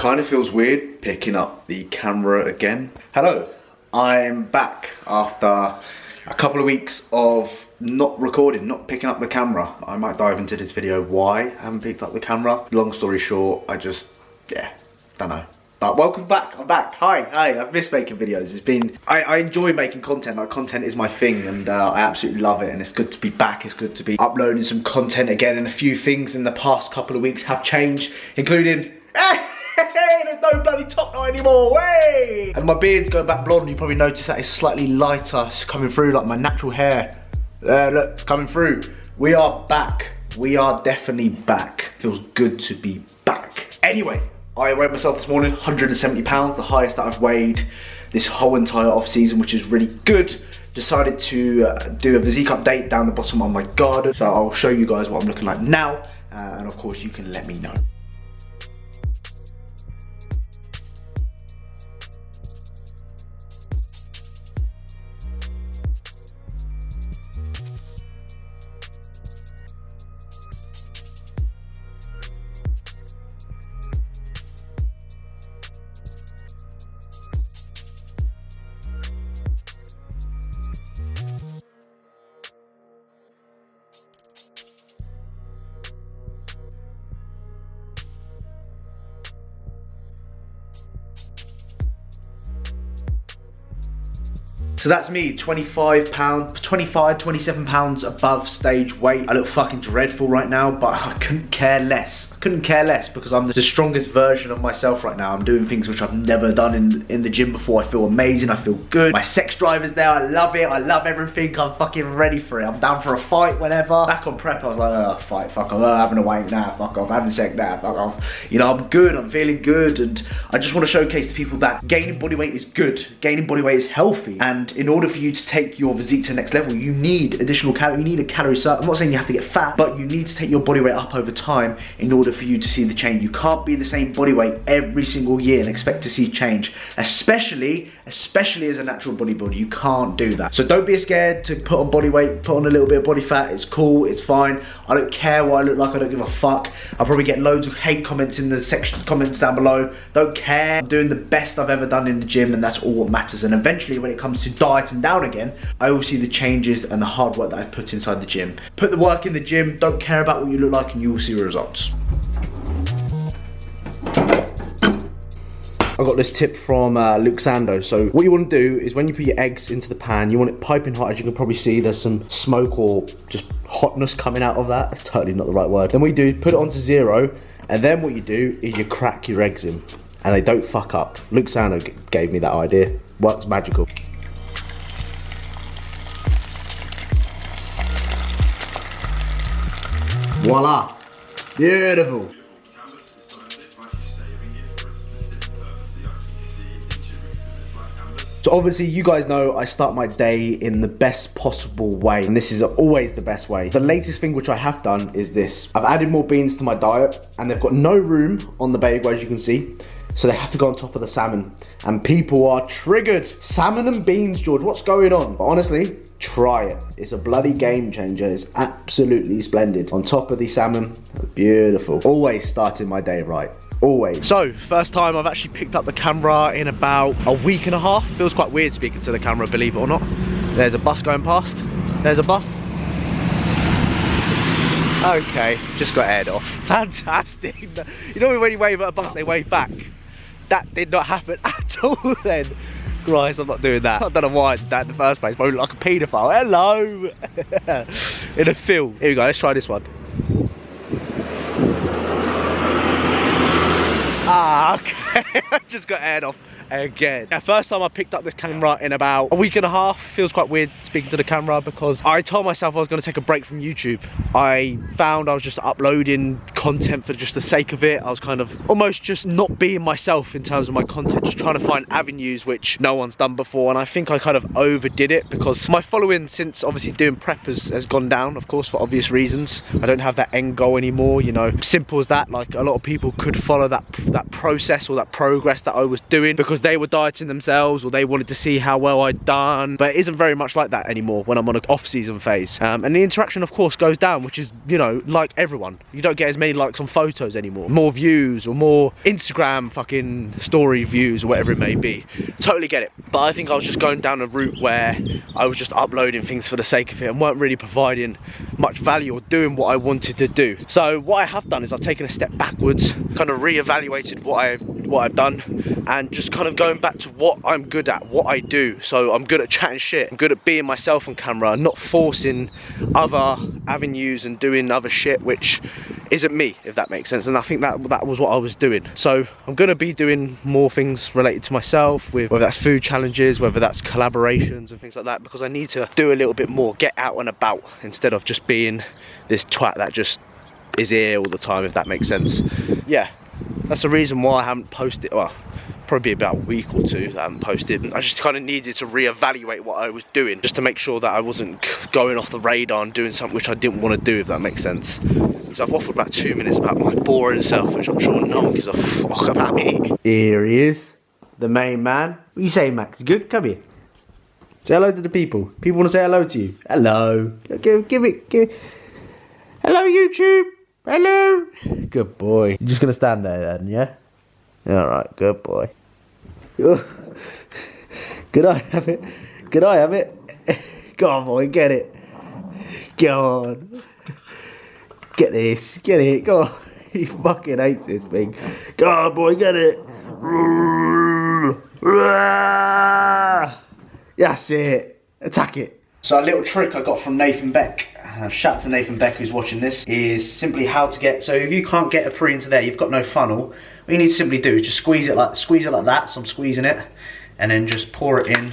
Kind of feels weird picking up the camera again. Hello, I'm back after a couple of weeks of not recording, not picking up the camera. I might dive into this video why I haven't picked up the camera. Long story short, I just, don't know. But welcome back, I'm back. Hi, I've missed making videos. It's been, I enjoy making content. Like, content is my thing, and I absolutely love it, and it's good to be back. It's good to be uploading some content again, and a few things in the past couple of weeks have changed, including, there's no bloody top knot anymore, hey! And my beard's going back blonde. You probably noticed that it's slightly lighter. It's coming through like my natural hair. Look, it's coming through. We are back. We are definitely back. Feels good to be back. Anyway, I weighed myself this morning, 170 pounds, the highest that I've weighed this whole entire off season, which is really good. Decided to do a physique update down the bottom of my garden. So I'll show you guys what I'm looking like now. And of course you can let me know. So that's me, 27 pounds above stage weight. I look fucking dreadful right now, but I couldn't care less. Couldn't care less because I'm the strongest version of myself right now. I'm doing things which I've never done in the gym before. I feel amazing, I feel good. My sex drive is there, I love it, I love everything. I'm fucking ready for it. I'm down for a fight whenever. Back on prep, I was like, oh, fight, fuck off, having a wank, nah, fuck off, having sex, nah, fuck off. You know, I'm good, I'm feeling good, and I just want to showcase to people that gaining body weight is good. Gaining body weight is healthy, and in order for you to take your physique to the next level, you need additional calories, you need a calorie surplus. I'm not saying you have to get fat, but you need to take your body weight up over time in order for you to see the change. You can't be the same body weight every single year and expect to see change, especially as a natural bodybuilder. You can't do that. So don't be scared to put on body weight, put on a little bit of body fat. It's cool, it's fine. I don't care what I look like, I don't give a fuck. I'll probably get loads of hate comments in the section, comments down below. Don't care. I'm doing the best I've ever done in the gym, and that's all what matters. And eventually when it comes to dieting down again, I will see the changes and the hard work that I've put inside the gym. Put the work in the gym, don't care about what you look like, and you will see results. I got this tip from Luke Sando. So what you want to do is when you put your eggs into the pan, you want it piping hot. As you can probably see, there's some smoke or just hotness coming out of that. That's totally not the right word. Then what you do, put it onto 0, and then what you do is you crack your eggs in, and they don't fuck up. Luke Sando gave me that idea. Works magical. Voila, beautiful. So obviously you guys know I start my day in the best possible way, and this is always the best way. The latest thing which I have done is this. I've added more beans to my diet, and they've got no room on the bagel, as you can see. So they have to go on top of the salmon, and people are triggered. Salmon and beans, George, what's going on? But honestly, try it. It's a bloody game changer. It's absolutely splendid. On top of the salmon, beautiful. Always starting my day right. Always. So, first time I've actually picked up the camera in about a week and a half. Feels quite weird speaking to the camera, believe it or not. There's a bus going past. There's a bus. Okay, just got aired off. Fantastic. You know when you wave at a bus, they wave back? That did not happen at all then. Christ, I'm not doing that. I don't know why I did that in the first place. I look like a paedophile. Hello! In a film. Here we go, let's try this one. Ah, okay. I just got aired off again. Yeah, first time I picked up this camera in about a week and a half. Feels quite weird speaking to the camera because I told myself I was going to take a break from YouTube. I found I was just uploading content for just the sake of it. I was kind of almost just not being myself in terms of my content, just trying to find avenues which no one's done before, and I think I kind of overdid it because my following since obviously doing prep has gone down, of course, for obvious reasons. I don't have that end goal anymore, you know, simple as that. Like, a lot of people could follow that process or that progress that I was doing because because they were dieting themselves or they wanted to see how well I'd done. But it isn't very much like that anymore when I'm on an off-season phase. And the interaction, of course, goes down, which is, you know, like everyone. You don't get as many likes on photos anymore. More views or more Instagram fucking story views or whatever it may be. Totally get it. But I think I was just going down a route where I was just uploading things for the sake of it and weren't really providing much value or doing what I wanted to do. So what I have done is I've taken a step backwards, kind of re-evaluated what I've done, and just kind of going back to what I'm good at, what I do. So I'm good at chatting shit, I'm good at being myself on camera, not forcing other avenues and doing other shit which isn't me, if that makes sense. And I think that was what I was doing. So I'm gonna be doing more things related to myself, with whether that's food challenges, whether that's collaborations and things like that, because I need to do a little bit more, get out and about, instead of just being this twat that just is here all the time, if that makes sense. Yeah, that's the reason why I haven't posted. Well, probably about a week or two that I haven't posted. I just kind of needed to reevaluate what I was doing, just to make sure that I wasn't going off the radar and doing something which I didn't want to do, if that makes sense. So I've waffled about 2 minutes about my boring self, which I'm sure no one gives a fuck about me. Here he is, the main man. What you say, Max? Good? Come here. Say hello to the people. People want to say hello to you. Hello. Give it. Hello, YouTube. Hello. Good boy. You're just going to stand there then, yeah? Alright, good boy. Could I have it? Could I have it? Go on, boy, get it. Go on. Get this. Get it. Go on. He fucking hates this thing. Go on, boy, get it. That's it. Attack it. So a little trick I got from Nathan Beck, shout out to Nathan Beck who's watching this, is simply how to get, so if you can't get a pre into there, you've got no funnel, what you need to simply do is just squeeze it like that, so I'm squeezing it, and then just pour it in.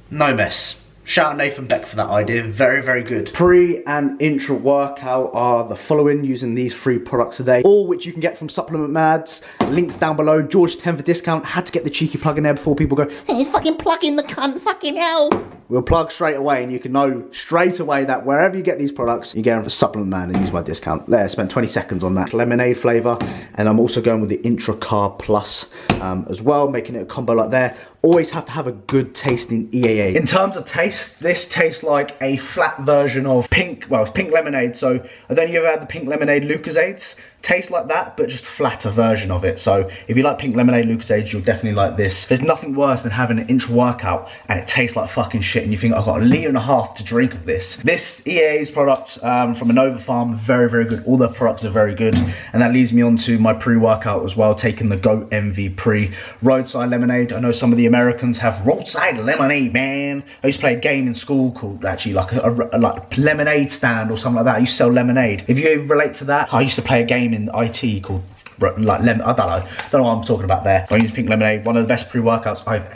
No mess. Shout out Nathan Beck for that idea, very, very good. Pre and intra workout are the following, using these 3 products today, all which you can get from Supplement Mads. Links down below. George 10 for discount. Had to get the cheeky plug in there before people go, hey, fucking plug in the cunt, fucking hell. We'll plug straight away, and you can know straight away that wherever you get these products, you get them for Supplement Man and use my discount. There, spent 20 seconds on that. Lemonade flavour, and I'm also going with the Intra Carb Plus as well, making it a combo like there. Always have to have a good tasting EAA. In terms of taste, this tastes like a flat version of pink, well, it's pink lemonade. So I don't know if you've ever had the pink lemonade Lucozades. Tastes like that, but just a flatter version of it. So if you like pink lemonade Lucozades, you'll definitely like this. There's nothing worse than having an intra workout and it tastes like fucking shit, and you think, I've got 1.5 litres to drink of this. This EA's product from Anova Farm, very, very good. All their products are very good. And that leads me on to my pre-workout as well, taking the Goat MV Pre Roadside Lemonade. I know some of the Americans have Roadside Lemonade, man. I used to play a game in school called, actually, like a lemonade stand or something like that. I used to sell lemonade. If you relate to that, I used to play a game in IT called like lemon, I don't know what I'm talking about there. I use pink lemonade, one of the best pre-workouts I've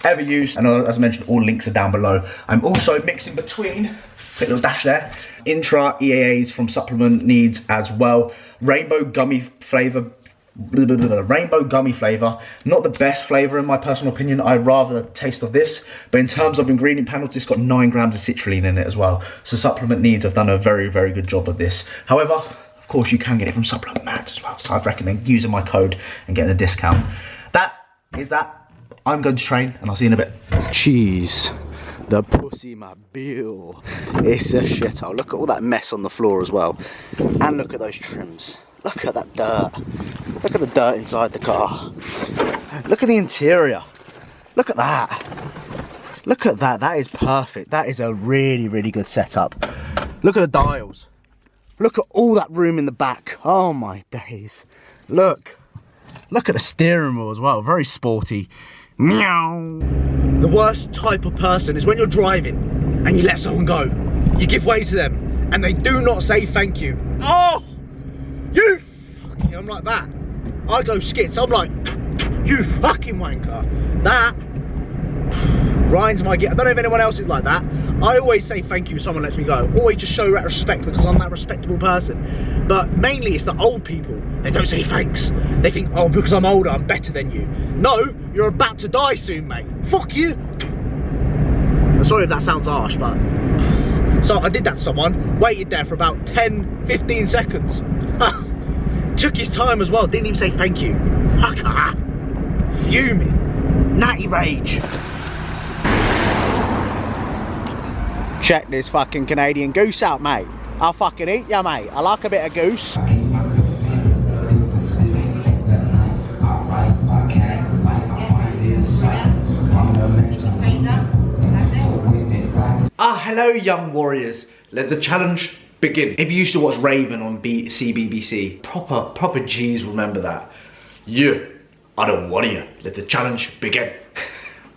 ever used, and as I mentioned, all links are down below. I'm also mixing between, put a little dash there, intra EAAs from Supplement Needs as well. Rainbow gummy flavour, rainbow gummy flavour, not the best flavour in my personal opinion. I rather the taste of this, but in terms of ingredient panels, it's got 9 grams of citrulline in it as well. So Supplement Needs have done a very, very good job of this. However, of course, you can get it from Supplement Mads as well, so I'd recommend using my code and getting a discount. That is that. I'm going to train, and I'll see you in a bit. Jeez, the pussy my bill. It's a shithole. Look at all that mess on the floor as well, and look at those trims. Look at that dirt. Look at the dirt inside the car. Look at the interior. Look at that. Look at that. That is perfect. That is a really, really good setup. Look at the dials. Look at all that room in the back. Oh my days. Look at the steering wheel as well. Very sporty. Meow. The worst type of person is when you're driving and you let someone go. You give way to them and they do not say thank you. Oh, you fucking, I'm like that. I go skits. I'm like, you fucking wanker. That grinds my gear. I don't know if anyone else is like that. I always say thank you if someone lets me go. Always just show that respect because I'm that respectable person. But mainly it's the old people. They don't say thanks. They think, oh, because I'm older, I'm better than you. No, you're about to die soon, mate. Fuck you. I'm sorry if that sounds harsh, but... So I did that to someone, waited there for about 10, 15 seconds. Took his time as well, didn't even say thank you. Fuming. Natty rage. Check this fucking Canadian goose out, mate. I'll fucking eat ya, mate. I like a bit of goose. Hello young warriors. Let the challenge begin. If you used to watch Raven on CBBC, proper G's remember that. Yeah, I don't want you. Let the challenge begin.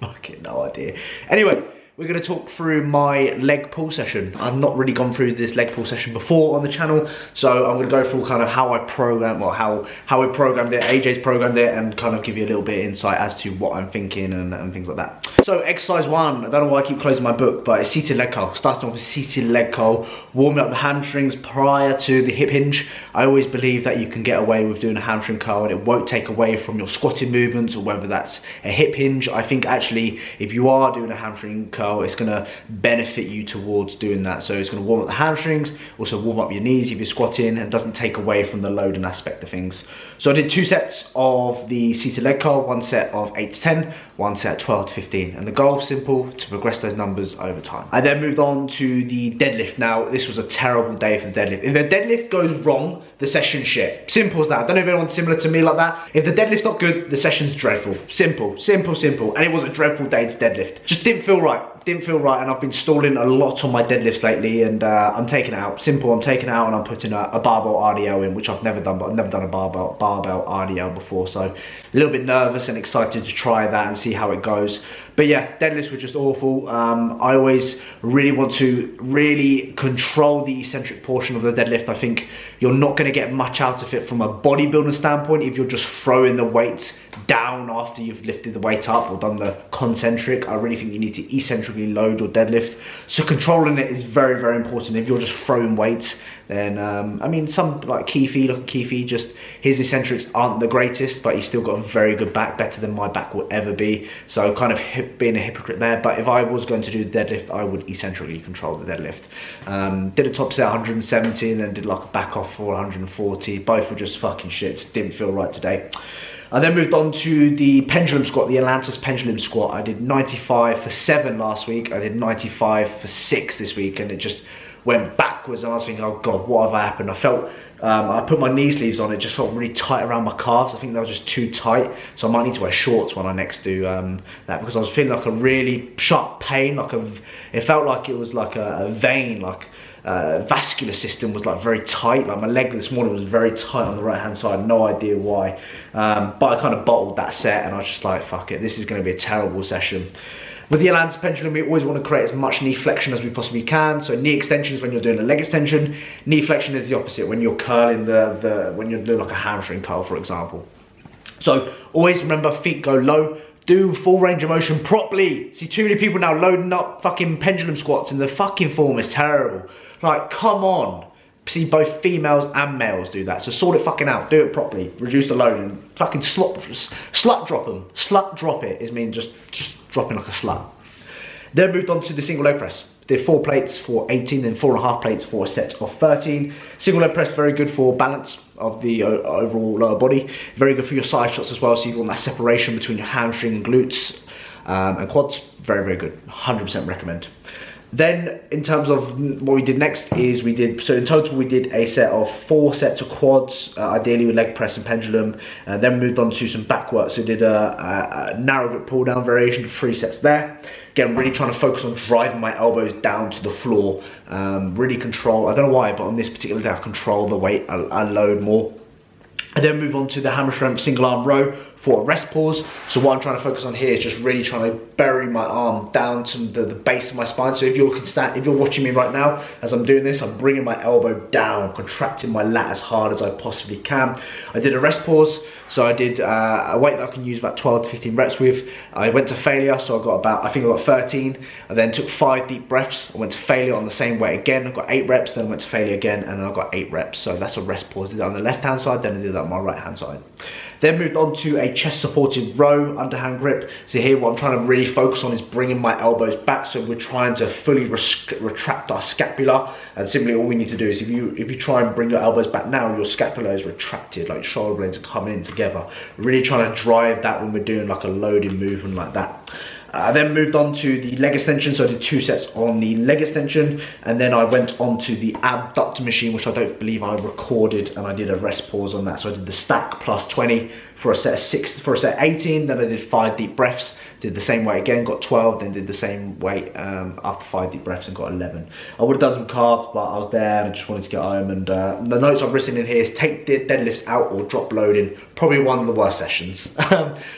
Fucking no idea. Anyway, we're going to talk through my leg pull session. I've not really gone through this leg pull session before on the channel, so I'm going to go through kind of how I program, or how I programmed it, AJ's programmed it, and kind of give you a little bit of insight as to what I'm thinking and things like that. So exercise 1, I don't know why I keep closing my book, but it's seated leg curl. Starting off with seated leg curl, warming up the hamstrings prior to the hip hinge. I always believe that you can get away with doing a hamstring curl and it won't take away from your squatting movements, or whether that's a hip hinge. I think actually if you are doing a hamstring curl, it's going to benefit you towards doing that. So it's going to warm up the hamstrings, also warm up your knees if you're squatting, and doesn't take away from the loading aspect of things. So I did 2 sets of the seated leg curl, 1 set of 8 to 10, 1 set 12 to 15. And the goal, simple, to progress those numbers over time. I then moved on to the deadlift. Now, this was a terrible day for the deadlift. If the deadlift goes wrong, the session's shit. Simple as that. I don't know if anyone's similar to me like that. If the deadlift's not good, the session's dreadful. Simple, simple, simple. And it was a dreadful day to deadlift. Just didn't feel right. Didn't feel right, and I've been stalling a lot on my deadlifts lately, and I'm taking it out. Simple, I'm taking it out and I'm putting a barbell RDL in, which I've never done, but I've never done a barbell RDL before, so a little bit nervous and excited to try that and see how it goes. But yeah, deadlifts were just awful. I always really want to really control the eccentric portion of the deadlift. I think you're not going to get much out of it from a bodybuilding standpoint if you're just throwing the weight down after you've lifted the weight up or done the concentric. I really think you need to eccentrically load your deadlift. So controlling it is very, very important. If you're just throwing weights, then I mean, some like Keefe, look at Keefe, just his eccentrics aren't the greatest, but he's still got a very good back, better than my back will ever be. So kind of being a hypocrite there. But if I was going to do the deadlift, I would eccentrically control the deadlift. Did a top set 170 and then did like a back off for 140. Both were just fucking shit. Didn't feel right today. I then moved on to the pendulum squat, the Atlantis pendulum squat. I did 95 for 7 last week. I did 95 for 6 this week, and it just went backwards. And I was thinking, oh God, what have happened? I felt, I put my knee sleeves on, it just felt really tight around my calves. I think they were just too tight. So I might need to wear shorts when I next do that, because I was feeling like a really sharp pain. It felt like it was like a vein, like vascular system was like very tight. Like my leg this morning was very tight on the right hand side, no idea why. But I kind of bottled that set and I was just like, fuck it, this is going to be a terrible session. With the Atlantis pendulum, we always want to create as much knee flexion as we possibly can. So knee extension is when you're doing a leg extension. Knee flexion is the opposite, when you're curling when you're doing like a hamstring curl, for example. So always remember, feet go low. Do full range of motion properly. See, too many people now loading up fucking pendulum squats and the fucking form is terrible. Like, come on. See, both females and males do that. So sort it fucking out. Do it properly. Reduce the load and fucking slut drop them. Slut drop it is mean just dropping like a slut. Then moved on to the single leg press. Did 4 plates for 18 and 4.5 plates for a set of 13. Single leg press, very good for balance of the overall lower body. Very good for your side shots as well, so you want that separation between your hamstring and glutes and quads. Very, very good. 100% recommend. Then in terms of what we did next is so in total we did a set of 4 sets of quads, ideally with leg press and pendulum, and then moved on to some back work. So did a narrow grip pull down variation, 3 sets there. Again, really trying to focus on driving my elbows down to the floor, really control, I don't know why, but on this particular day I control the weight, I load more. I then move on to the hammer strength single arm row for a rest pause. So what I'm trying to focus on here is just really trying to bury my arm down to the base of my spine. So if you're watching me right now, as I'm doing this, I'm bringing my elbow down, contracting my lat as hard as I possibly can. I did a rest pause. So I did a weight that I can use about 12 to 15 reps with. I went to failure, so I think I got 13. I then took 5 deep breaths. I went to failure on the same weight again. I got 8 reps, then I went to failure again, and then I got 8 reps. So that's a rest pause. I did that on the left hand side, then I did that on my right hand side. Then moved on to a chest supported row underhand grip. So here what I'm trying to really focus on is bringing my elbows back. So we're trying to fully retract our scapula. And simply all we need to do is if you try and bring your elbows back now, your scapula is retracted, like shoulder blades are coming in together. Really trying to drive that when we're doing like a loading movement like that. I then moved on to the leg extension, so I did 2 sets on the leg extension, and then I went on to the abductor machine, which I don't believe I recorded, and I did a rest pause on that. So I did the stack plus 20 for a set of 6, for a set 18, then I did 5 deep breaths, did the same weight again, got 12, then did the same weight after 5 deep breaths and got 11. I would have done some calves, but I was there and I just wanted to get home, and the notes I've written in here is take deadlifts out or drop loading, probably one of the worst sessions.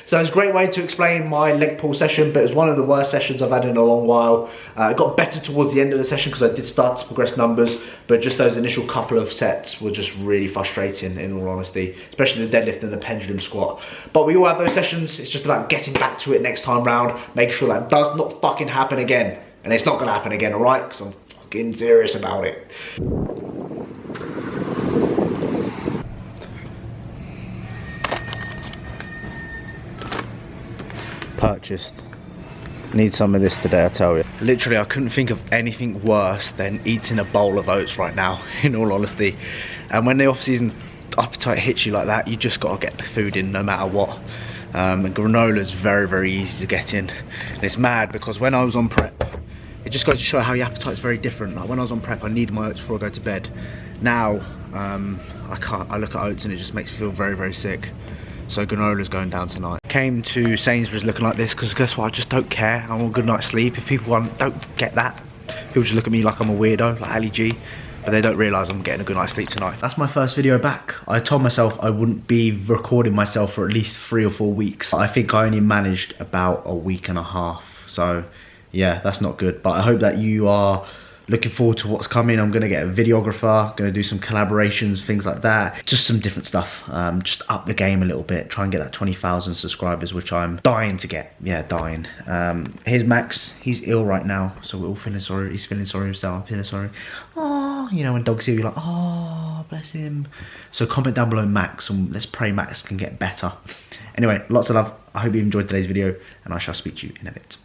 So it's a great way to explain my leg pull session, but it was one of the worst sessions I've had in a long while. It got better towards the end of the session because I did start to progress numbers, but just those initial couple of sets were just really frustrating, in all honesty, especially the deadlift and the pendulum squat. But we all have those sessions. It's just about getting back to it next time round, make sure that does not fucking happen again, and it's not gonna happen again, all right? Because I'm fucking serious about it. Purchased. Need some of this today, I tell you. Literally, I couldn't think of anything worse than eating a bowl of oats right now, in all honesty. And when the off-season appetite hits you like that, you just gotta get the food in no matter what. And granola is very, very easy to get in. And it's mad because when I was on prep, it just goes to show how your appetite's very different. Like when I was on prep, I needed my oats before I go to bed. Now, I can't. I look at oats and it just makes me feel very, very sick. So granola's going down tonight. Came to Sainsbury's looking like this because guess what? I just don't care. I want a good night's sleep. If people don't get that, people just look at me like I'm a weirdo, like Ali G. But they don't realise I'm getting a good night's sleep tonight. That's my first video back. I told myself I wouldn't be recording myself for at least 3 or 4 weeks. I think I only managed about a week and a half. So yeah, that's not good. But I hope that you are looking forward to what's coming. I'm gonna get a videographer, gonna do some collaborations, things like that. Just some different stuff, just up the game a little bit. Try and get that 20,000 subscribers, which I'm dying to get. Yeah, dying. Here's Max, he's ill right now. So we're all feeling sorry, he's feeling sorry himself, I'm feeling sorry. Oh, you know, when dogs see you, you're like, oh, bless him. So comment down below Max, and let's pray Max can get better. Anyway, lots of love. I hope you enjoyed today's video, and I shall speak to you in a bit.